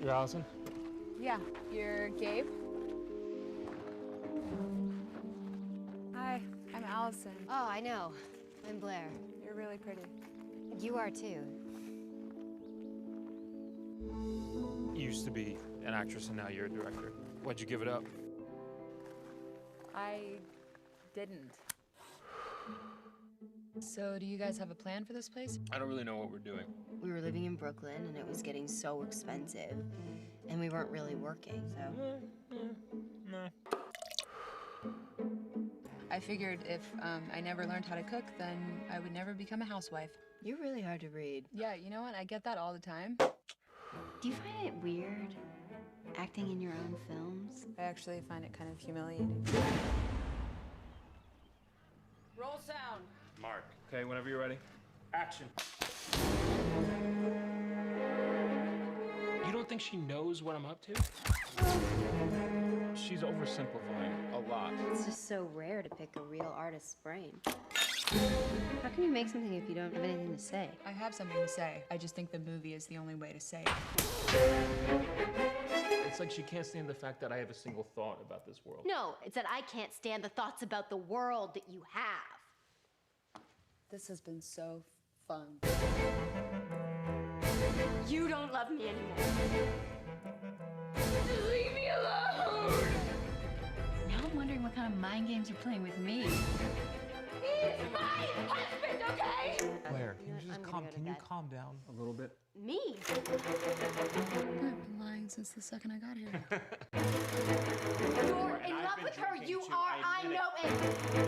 You're Allison? Yeah, you're Gabe? Hi, I'm Allison. Oh, I know. I'm Blair. You're really pretty. You are too. You used to be an actress and now you're a director. Why'd you give it up? I didn't. So, do you guys have a plan for this place? I don't really know what we're doing. We were living in Brooklyn and it was getting so expensive. And we weren't really working, so. No. I figured if I never learned how to cook, then I would never become a housewife. You're really hard to read. Yeah, you know what? I get that all the time. Do you find it weird acting in your own films? I actually find it kind of humiliating. Roll sound. Mark. Okay, whenever you're ready. Action. You don't think she knows what I'm up to? She's oversimplifying a lot. It's just so rare to pick a real artist's brain. How can you make something if you don't have anything to say? I have something to say. I just think the movie is the only way to say it. It's like she can't stand the fact that I have a single thought about this world. No, it's that I can't stand the thoughts about the world that you have. This has been so fun. You don't love me anymore. Just leave me alone. Now I'm wondering what kind of mind games you're playing with me. He's my husband, okay? Blair, You know can what? you just I'm gonna calm? go to Can you bed. calm down a little bit? Me? I've been lying since the second I got here. You're in love with her. You are. I know it.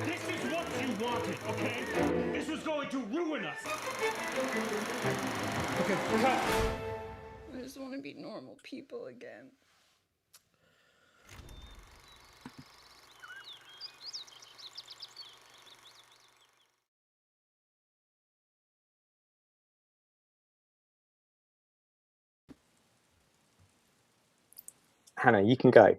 This is what you wanted, okay? This was going to ruin us. Okay, cut. I just want to be normal people again. Hannah, you can go.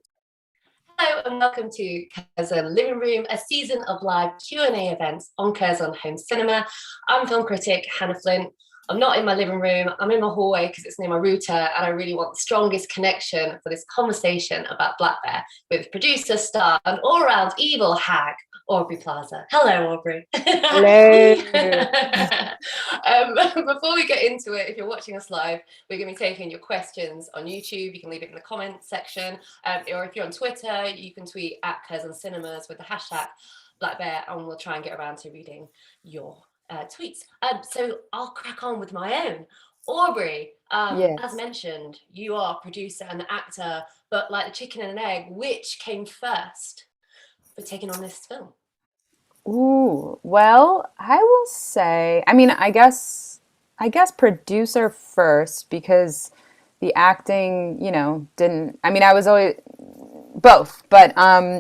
Hello and welcome to Curzon Living Room, a season of live Q&A events on Curzon Home Cinema. I'm film critic Hanna Flint. I'm not in my living room, I'm in my hallway because it's near my router and I really want the strongest connection for this conversation about Black Bear with producer, star and all-round evil hag, Aubrey Plaza. Hello, Aubrey. Hello. Before we get into it, if you're watching us live, we're going to be taking your questions on YouTube. You can leave it in the comments section. Or if you're on Twitter, you can tweet at Curzon Cinemas with the hashtag Black Bear, and we'll try and get around to reading your tweets. So I'll crack on with my own. Aubrey, Yes. as mentioned, you are producer and actor, but like the chicken and an egg, which came first for taking on this film? Ooh, well, I will say, I mean, I guess producer first because the acting, didn't, I mean, I was always both, but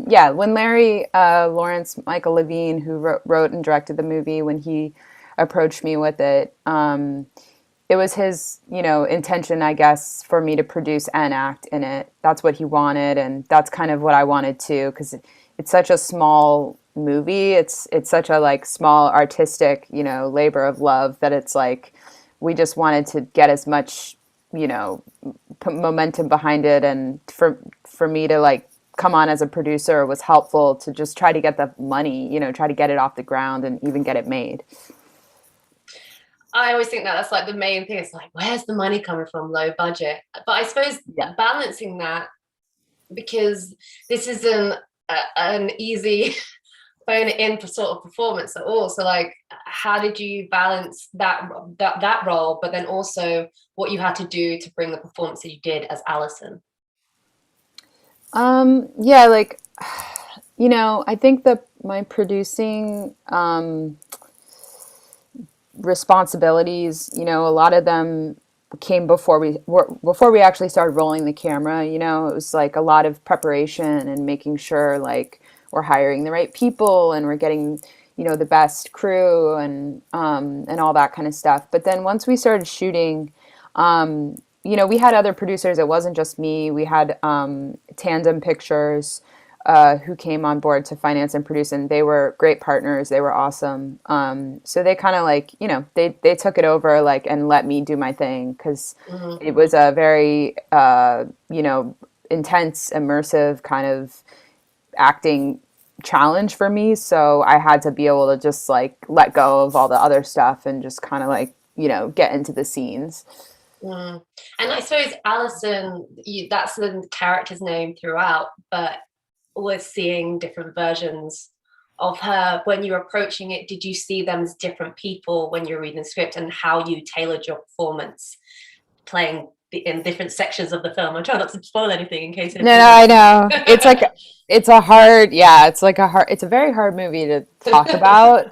yeah, when Larry Lawrence Michael Levine, who wrote and directed the movie, when he approached me with it, it was his, intention, I guess, for me to produce and act in it. That's what he wanted, and that's kind of what I wanted too, because it's such a small movie. It's such a small artistic, labor of love that it's like we just wanted to get as much, momentum behind it, and for me to come on as a producer was helpful to just try to get the money, try to get it off the ground and even get it made. I always think that's the main thing. It's where's the money coming from? Low budget. But I suppose balancing that, because this isn't an easy phone it in for sort of performance at all. So how did you balance that role, but then also what you had to do to bring the performance that you did as Allison? Yeah, I think that my producing responsibilities, a lot of them came before we actually started rolling the camera. It was a lot of preparation and making sure we're hiring the right people and we're getting the best crew and all that kind of stuff. But then once we started shooting, we had other producers. It wasn't just me. We had Tandem Pictures, who came on board to finance and produce, and they were great partners. They were awesome. So they kind of like, you know, they took it over like and let me do my thing because it was a very, you know, intense, immersive kind of acting challenge for me. So I had to be able to just like let go of all the other stuff and just kind of like, you know, get into the scenes. And I suppose Alison, that's the character's name throughout, but we're seeing different versions of her. When you're approaching it, did you see them as different people when you're reading the script, and how you tailored your performance playing in different sections of the film? I'm trying not to spoil anything in case. No, I know. It's like it's a hard, yeah, it's like it's a very hard movie to talk about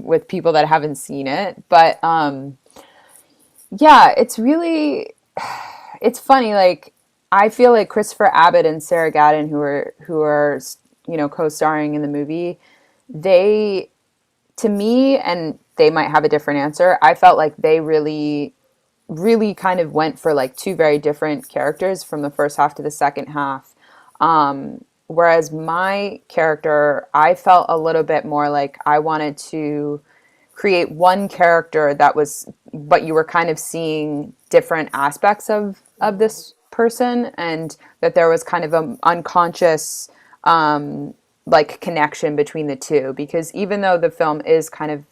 with people that haven't seen it. But yeah, it's really, it's funny. Like I feel like Christopher Abbott and Sarah Gadon, who are you know co-starring in the movie, they, to me, and they might have a different answer, I felt like they really kind of went for like two very different characters from the first half to the second half. Whereas my character, I felt a little bit more like I wanted to create one character that was, but you were kind of seeing different aspects of this person, and that there was kind of an unconscious like connection between the two, because even though the film is kind of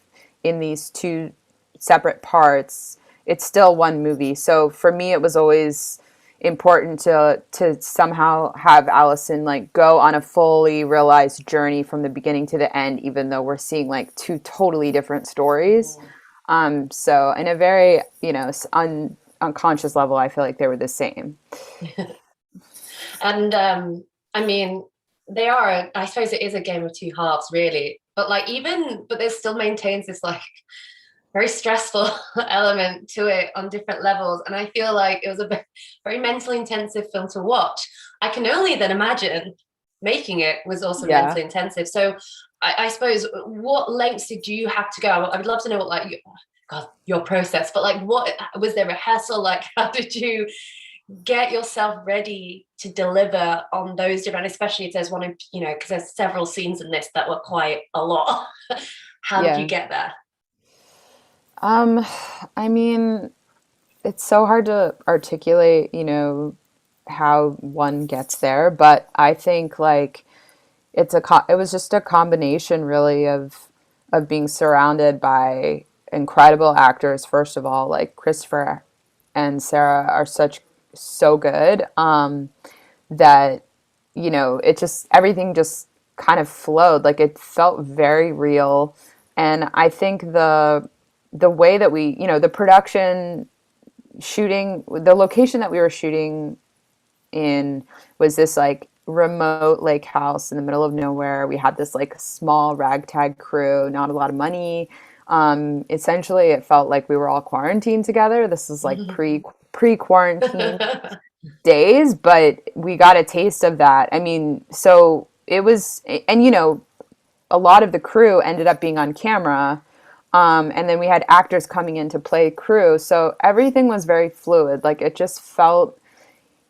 in these two separate parts, it's still one movie. So for me, it was always important to somehow have Alison like go on a fully realized journey from the beginning to the end, even though we're seeing like two totally different stories. So in a very, you know, unconscious level, I feel like they were the same. And I mean, they are, I suppose it is a game of two halves, really. But like but there still maintains this like very stressful element to it on different levels. And I feel like it was a very mentally intensive film to watch. I can only then imagine making it was also mentally intensive. So I suppose, what lengths did you have to go? I would love to know what like your process, but like what was there rehearsal? Like how did you get yourself ready to deliver on those different, especially if there's one, you know, because there's several scenes in this that were quite a lot. How did you get there? I mean, it's so hard to articulate, you know, how one gets there, but I think like it was just a combination really of being surrounded by incredible actors. First of all, like Christopher and Sarah are so good that, you know, it just, everything just kind of flowed. Like it felt very real. And I think the way that we, you know, the production shooting, the location that we were shooting in was this like remote lake house in the middle of nowhere. We had this like small ragtag crew, not a lot of money. Essentially it felt like we were all quarantined together. This is like pre-quarantine days, but we got a taste of that. I mean, so it was, and you know, a lot of the crew ended up being on camera. And then we had actors coming in to play crew. So everything was very fluid. Like it just felt,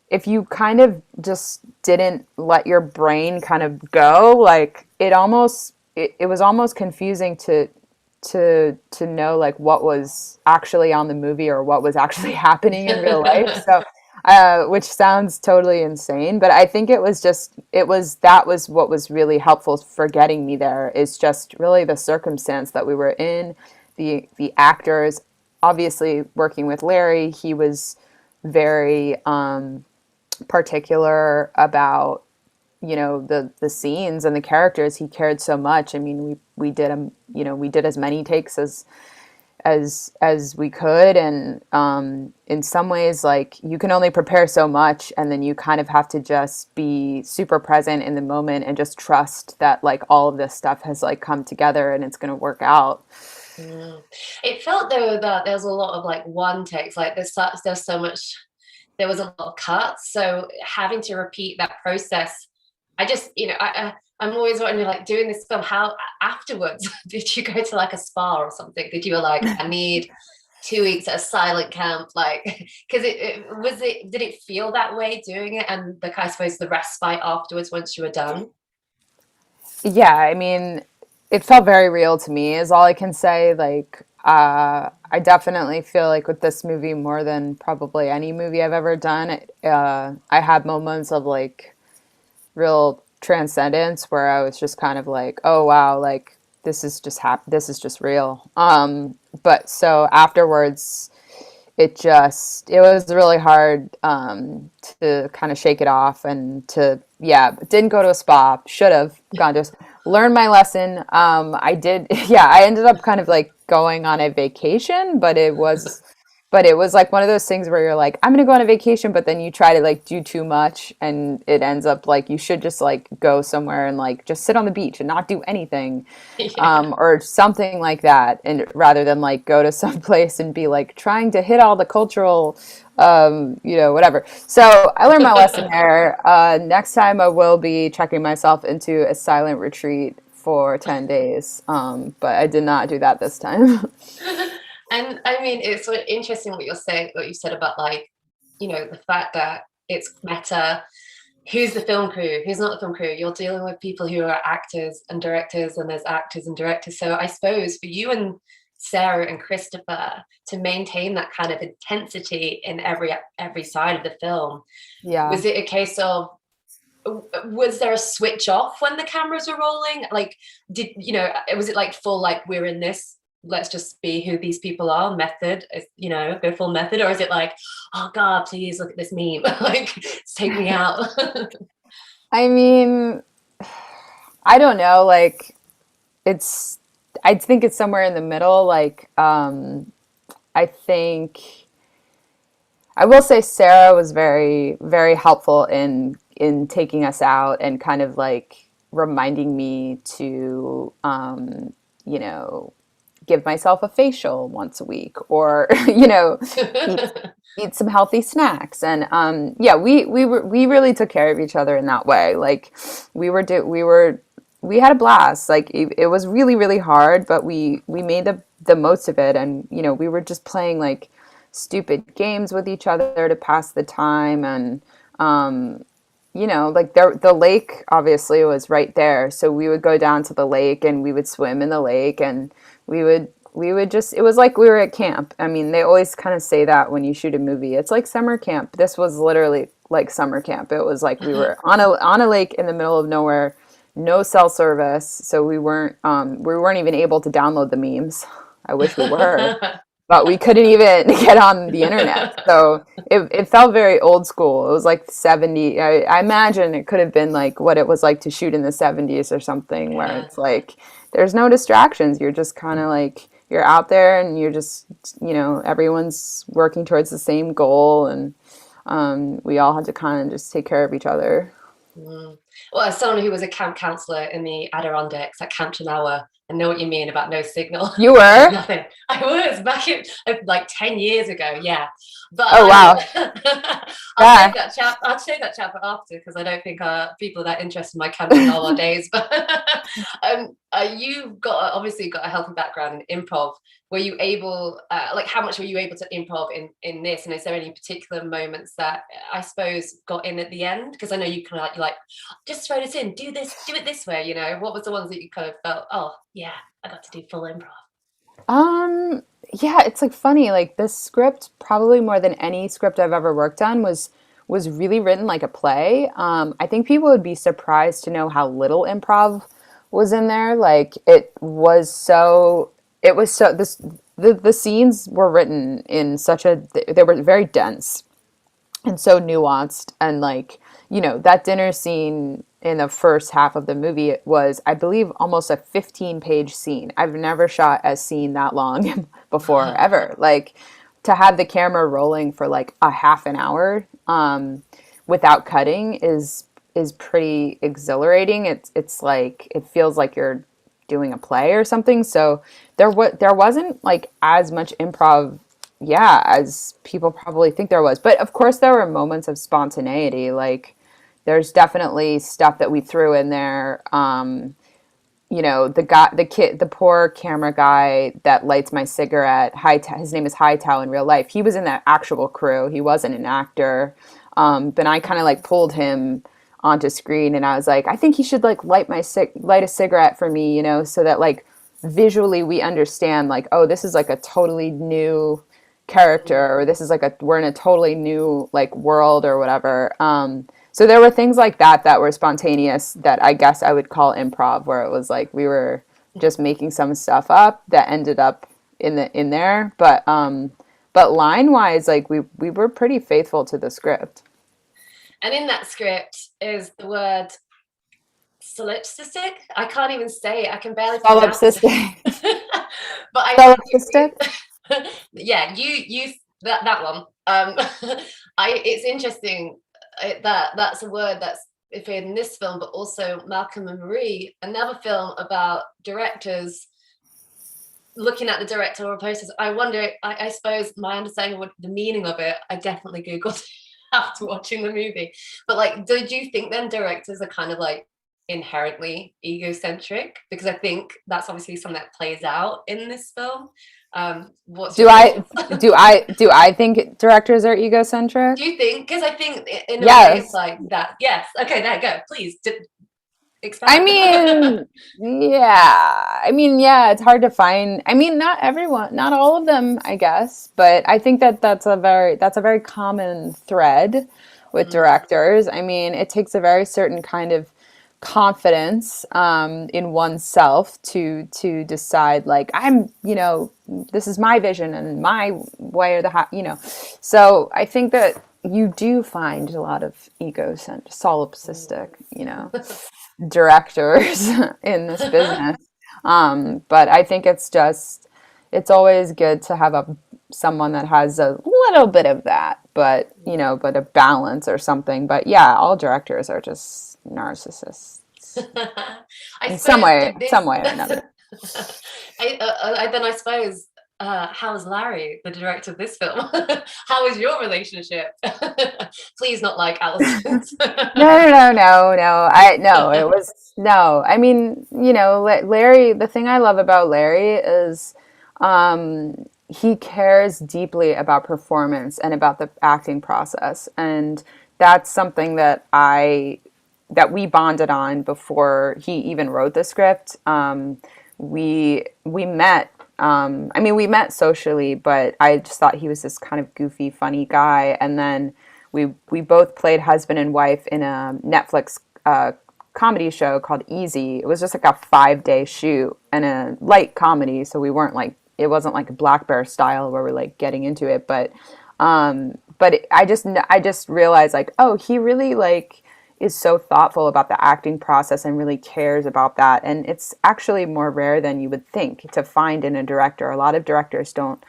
if you kind of just didn't let your brain kind of go, like it was almost confusing to know like what was actually on the movie or what was actually happening in real life. So, which sounds totally insane, but I think that was what was really helpful for getting me there, is just really the circumstance that we were in, the actors. Obviously working with Larry, he was very particular about, you know, the scenes and the characters. He cared so much. I mean, we did as many takes as we could, and in some ways, like, you can only prepare so much, and then you kind of have to just be super present in the moment and just trust that like all of this stuff has like come together and it's going to work out. It felt though that there's a lot of like one takes, like there's so much, there was a lot of cuts, so having to repeat that process, I just, you know, I'm always wondering, like, doing this film, how afterwards did you go to like a spa or something? Did you like, I need 2 weeks at a silent camp, like, because did it feel that way doing it, and like I suppose the respite afterwards once you were done? Yeah, I mean, it felt very real to me, is all I can say. Like, I definitely feel like with this movie, more than probably any movie I've ever done, I had moments of like real transcendence where I was just kind of like, oh wow, like this is just real. But so afterwards, it was really hard to kind of shake it off and to, yeah, didn't go to a spa, should have gone to learn my lesson. I did. Yeah, I ended up kind of like going on a vacation, but it was like one of those things where you're like, I'm gonna go on a vacation, but then you try to like do too much and it ends up like you should just like go somewhere and like just sit on the beach and not do anything, or something like that, and rather than like go to some place and be like trying to hit all the cultural, whatever. So I learned my lesson there. Next time I will be checking myself into a silent retreat for 10 days, but I did not do that this time. And I mean, it's sort of interesting what you're saying, what you said about like, the fact that it's meta. Who's the film crew? Who's not the film crew? You're dealing with people who are actors and directors, and there's actors and directors. So I suppose for you and Sarah and Christopher to maintain that kind of intensity in every side of the film, Yeah. was it a case of, was there a switch off when the cameras were rolling? Like, was it like full, like, we're in this, let's just be who these people are method, go full method? Or is it like, oh God, please look at this meme, like, take me out? I mean, I don't know, like I think it's somewhere in the middle. Like, I think I will say Sarah was very, very helpful in taking us out and kind of like reminding me to, give myself a facial once a week, or eat some healthy snacks. And we really took care of each other in that way. Like we had a blast. Like it was really, really hard, but we made the most of it. And we were just playing like stupid games with each other to pass the time. And like the lake obviously was right there, so we would go down to the lake and we would swim in the lake, and we would just, it was like we were at camp. I mean, they always kind of say that when you shoot a movie, it's like summer camp. This was literally like summer camp. It was like we were on a lake in the middle of nowhere, no cell service, so we weren't even able to download the memes. I wish we were. But we couldn't even get on the internet. So it felt very old school. It was like 70. I imagine it could have been like what it was like to shoot in the 70s or something, where it's like there's no distractions. You're just kind of like, you're out there and you're just, everyone's working towards the same goal. And we all had to kind of just take care of each other. Well, as someone who was a camp counselor in the Adirondacks at Camp Chinawa, I know what you mean about no signal. You were? Nothing. I was back in like 10 years ago, yeah. But oh wow. I'll save that chat for after, because I don't think people are that interested in my Camp Chinawa days. But you've obviously got a healthy background in improv. Were you able, how much were you able to improv in this? And is there any particular moments that I suppose got in at the end? Because I know you kind of like, just throw this in, do it this way, What was the ones that you kind of felt, oh yeah, I got to do full improv? Yeah, it's like funny, like this script, probably more than any script I've ever worked on, was really written like a play. I think people would be surprised to know how little improv was in there. Like the scenes were written in they were very dense and so nuanced, and like, that dinner scene in the first half of the movie was, I believe, almost a 15-page scene. I've never shot a scene that long before, ever. Like, to have the camera rolling for like a half an hour without cutting is pretty exhilarating. It's like, it feels like you're doing a play or something. So there wasn't like as much improv, as people probably think there was. But of course there were moments of spontaneity. Like, there's definitely stuff that we threw in there. The poor camera guy that lights my cigarette, his name is Hightow in real life. He was in that actual crew. He wasn't an actor. But I kind of like pulled him onto screen, and I was like, I think he should like light a cigarette for me, so that like visually we understand like, oh, this is like a totally new character, or this is like we're in a totally new like world or whatever. So there were things like that were spontaneous that I guess I would call improv, where it was like we were just making some stuff up that ended up in there, but line wise, like we were pretty faithful to the script. And in that script is the word solipsistic. I can't even say it. I can barely pronounce it. But Solipsistic? Yeah, you that one. It's interesting that's a word that's appeared in this film, but also Malcolm and Marie, another film about directors looking at the directorial process. I wonder, I suppose my understanding of the meaning of it, I definitely Googled after watching the movie. But like, did you think then directors are kind of like inherently egocentric? Because I think that's obviously something that plays out in this film. Do I think directors are egocentric? Do you think? Because I think in a way it's like that. Yes. Okay, there you go. Please expand. I mean, yeah, it's hard to find. I mean, not everyone, not all of them, I guess, but I think that's a very common thread with directors. I mean, it takes a very certain kind of confidence in oneself to decide like, I'm, this is my vision and my way, or so I think that you do find a lot of solipsistic directors in this business, but I think it's always good to have someone that has a little bit of that, but but a balance or something. But yeah, all directors are just narcissists in some way or another. I suppose, how's Larry, the director of this film? How is your relationship? Please not like Alison's. No. I mean, Larry, the thing I love about Larry is he cares deeply about performance and about the acting process, and that's something that we bonded on before he even wrote the script. We met. We met socially, but I just thought he was this kind of goofy, funny guy. And then we both played husband and wife in a Netflix comedy show called Easy. It was just like a 5-day shoot and a light comedy, so we weren't like, it wasn't like a Black Bear style where we're like getting into it. But I just realized like, oh, he really like is so thoughtful about the acting process and really cares about that. And it's actually more rare than you would think to find in a director. A lot of directors don't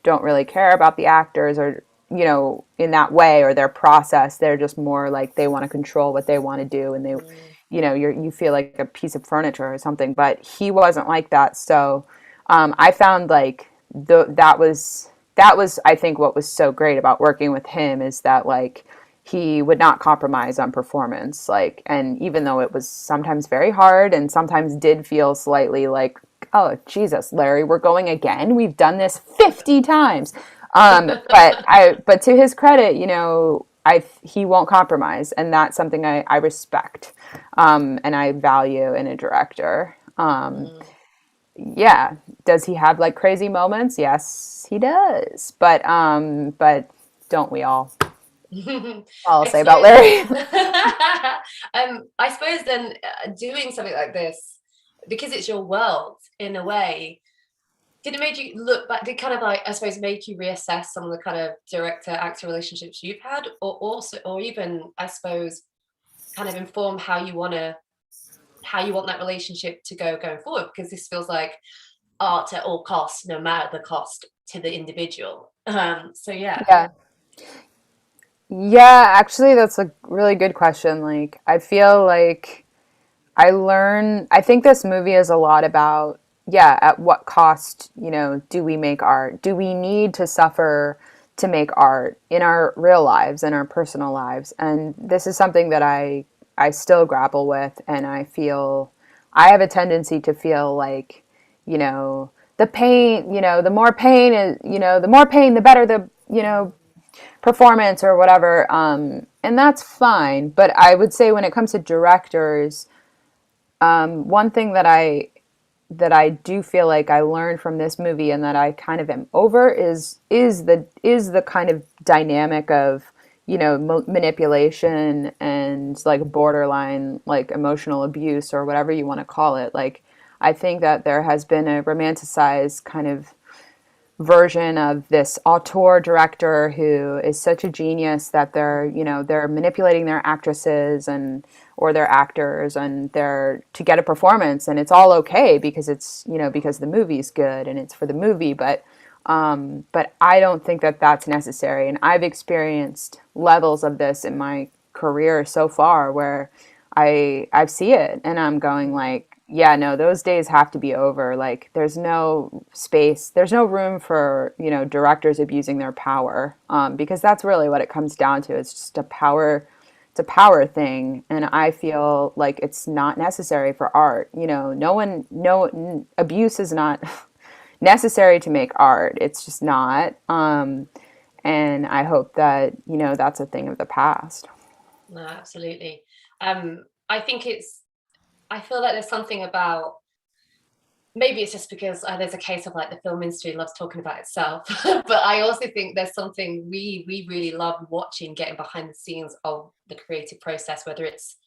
really care about the actors or, in that way, or their process. They're just more like they want to control what they want to do, and they, you feel like a piece of furniture or something. But he wasn't like that. So I found like that was I think what was so great about working with him is that like he would not compromise on performance. Like, and even though it was sometimes very hard and sometimes did feel slightly like, oh Jesus, Larry, we're going again. We've done this 50 times. But to his credit, he won't compromise, and that's something I respect, and I value in a director. Yeah. Does he have like crazy moments? Yes, he does. But don't we all? I'll say about Larry. I suppose then doing something like this, because it's your world in a way, did it make you look back? Did kind of like, I suppose, make you reassess some of the kind of director-actor relationships you've had, or even, I suppose, kind of inform how you want that relationship to go going forward? Because this feels like art at all costs, no matter the cost to the individual. So yeah. Yeah, actually, that's a really good question. Like, I feel like I think this movie is a lot about, at what cost, do we make art? Do we need to suffer to make art in our real lives, in our personal lives? And this is something that I still grapple with, and I have a tendency to feel like, the pain, the more pain is, the more pain, the better the performance or whatever, and that's fine. But I would say when it comes to directors, one thing that I do feel like I learned from this movie and that I kind of am over is the kind of dynamic of, you know, manipulation and like borderline like emotional abuse or whatever you want to call it. Like I think that there has been a romanticized kind of version of this auteur director who is such a genius that they're, you know, they're manipulating their actresses and or their actors and they're to get a performance, and it's all okay because it's, you know, because the movie's good and it's for the movie. But I don't think that that's necessary, and I've experienced levels of this in my career so far where I see it and I'm going like, yeah, no, those days have to be over. Like, there's no space, there's no room for, you know, directors abusing their power, because that's really what it comes down to. It's just it's a power thing, and I feel like it's not necessary for art. You know, abuse is not necessary to make art. It's just not. And I hope that, you know, that's a thing of the past. No, absolutely. I think I feel like there's something about, maybe it's just because there's a case of like the film industry loves talking about itself, but I also think there's something we really love watching, getting behind the scenes of the creative process, whether it's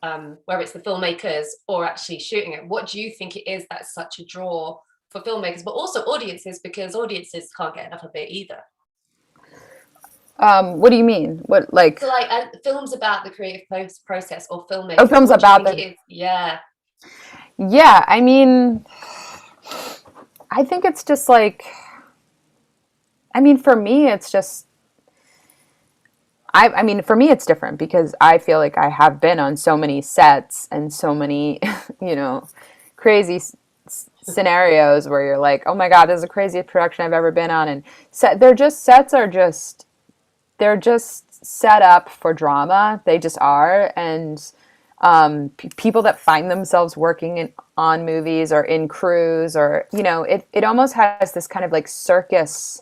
the filmmakers or actually shooting it. What do you think it is that's such a draw for filmmakers, but also audiences, because audiences can't get enough of it either? What do you mean? What, like? So like films about the creative process or filmmakers. Oh, films about Yeah. Yeah, I mean, I think it's just like, I mean, for me, it's just, I mean, for me, it's different because I feel like I have been on so many sets and so many, you know, crazy scenarios where you're like, oh my God, this is the craziest production I've ever been on. And they're just set up for drama. They just are. And people that find themselves working on movies or in crews, or, you know, it almost has this kind of like circus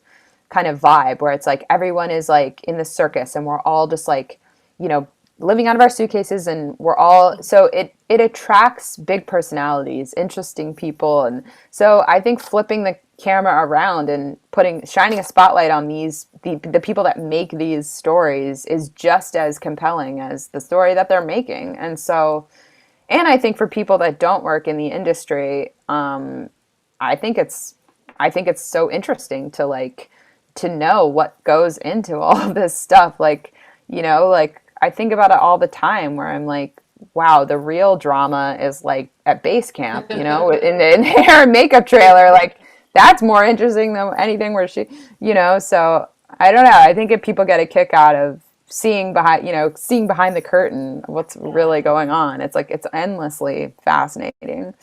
kind of vibe where it's like everyone is like in the circus and we're all just like, you know, living out of our suitcases, and we're all, so it attracts big personalities, interesting people. And so I think flipping the camera around and shining a spotlight on the people that make these stories is just as compelling as the story that they're making. And so, and I think for people that don't work in the industry, I think it's so interesting to know what goes into all of this stuff. Like, you know, like I think about it all the time where I'm like, wow, the real drama is like at base camp, you know, in the hair and makeup trailer. Like, that's more interesting than anything where she, you know. So I don't know. I think if people get a kick out of seeing behind the curtain what's really going on, it's like, it's endlessly fascinating.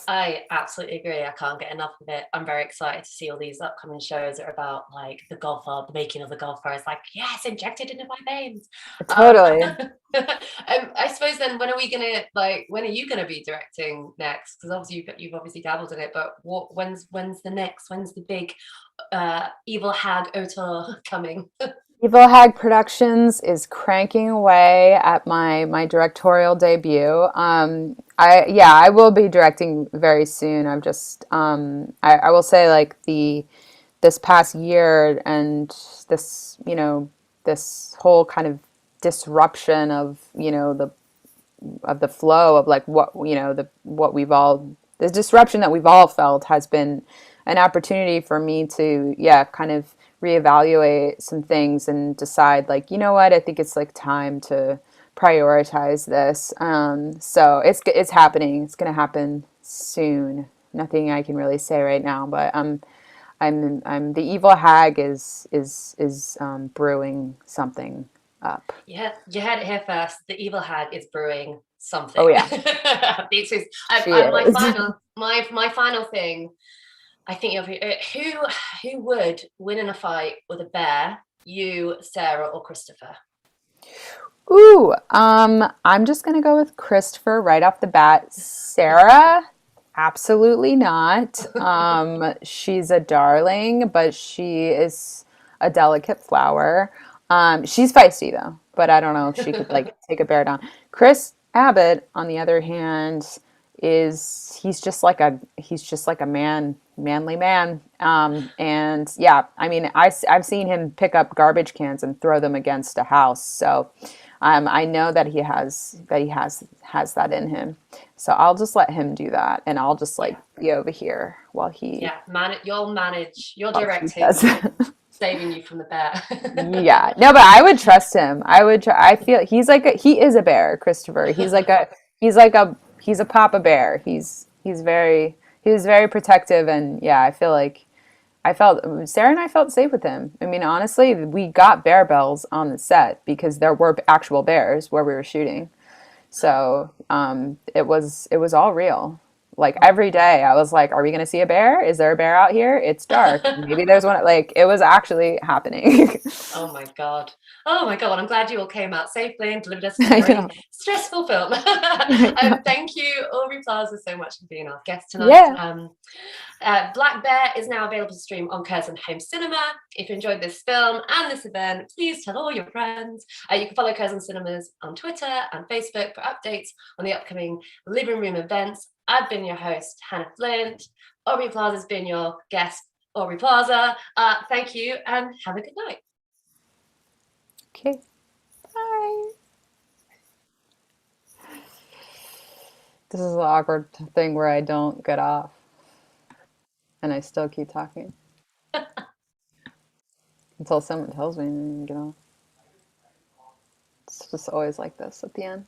I absolutely agree. I can't get enough of it. I'm very excited to see all these upcoming shows that are about like the golfer, the making of the golfer. It's like, yes, injected into my veins. Totally. I suppose then, when are you gonna be directing next? Because obviously you've obviously dabbled in it, but when's the next? When's the big Evil Hag auteur coming? Evil Hag Productions is cranking away at my directorial debut. I will be directing very soon. I've just I will say, like, this past year and this, you know, this whole kind of disruption of, you know, the flow of like what, you know, the disruption that we've all felt has been an opportunity for me to kind of reevaluate some things and decide, like, you know what, I think it's like time to prioritize this. So it's happening. It's going to happen soon. Nothing I can really say right now, but I'm the Evil Hag is brewing something up. Yeah, you heard it here first. The Evil Hag is brewing something. Oh yeah. My final thing, I think who would win in a fight with a bear? You, Sarah, or Christopher? Ooh, I'm just gonna go with Christopher right off the bat. Sarah, absolutely not. She's a darling, but she is a delicate flower. She's feisty though, but I don't know if she could like take a bear down. Chris Abbott, on the other hand, he's just like a manly man. And yeah, I mean, I've seen him pick up garbage cans and throw them against a house. So I know that he has that in him. So I'll just let him do that, and I'll just like be over here while he You'll manage. You'll while direct he him, does. saving you from the bear. Yeah, no, but I would trust him. I feel he is a bear, Christopher. He's a papa bear. He was very protective, and yeah, Sarah and I felt safe with him. I mean, honestly, we got bear bells on the set because there were actual bears where we were shooting. So it was all real. Like every day, I was like, "Are we gonna see a bear? Is there a bear out here? It's dark. Maybe there's one." Like it was actually happening. Oh my god. Oh my god. Well, I'm glad you all came out safely and delivered us a I very know. stressful film. I know. Thank you, Aubrey Plaza, so much for being our guest tonight. Yeah. Black Bear is now available to stream on Curzon Home Cinema. If you enjoyed this film and this event, please tell all your friends. You can follow Curzon Cinemas on Twitter and Facebook for updates on the upcoming living room events. I've been your host, Hanna Flint. Aubrey Plaza's been your guest, Aubrey Plaza. Thank you and have a good night. Okay. Bye. This is the awkward thing where I don't get off, and I still keep talking until someone tells me to get off. It's just always like this at the end.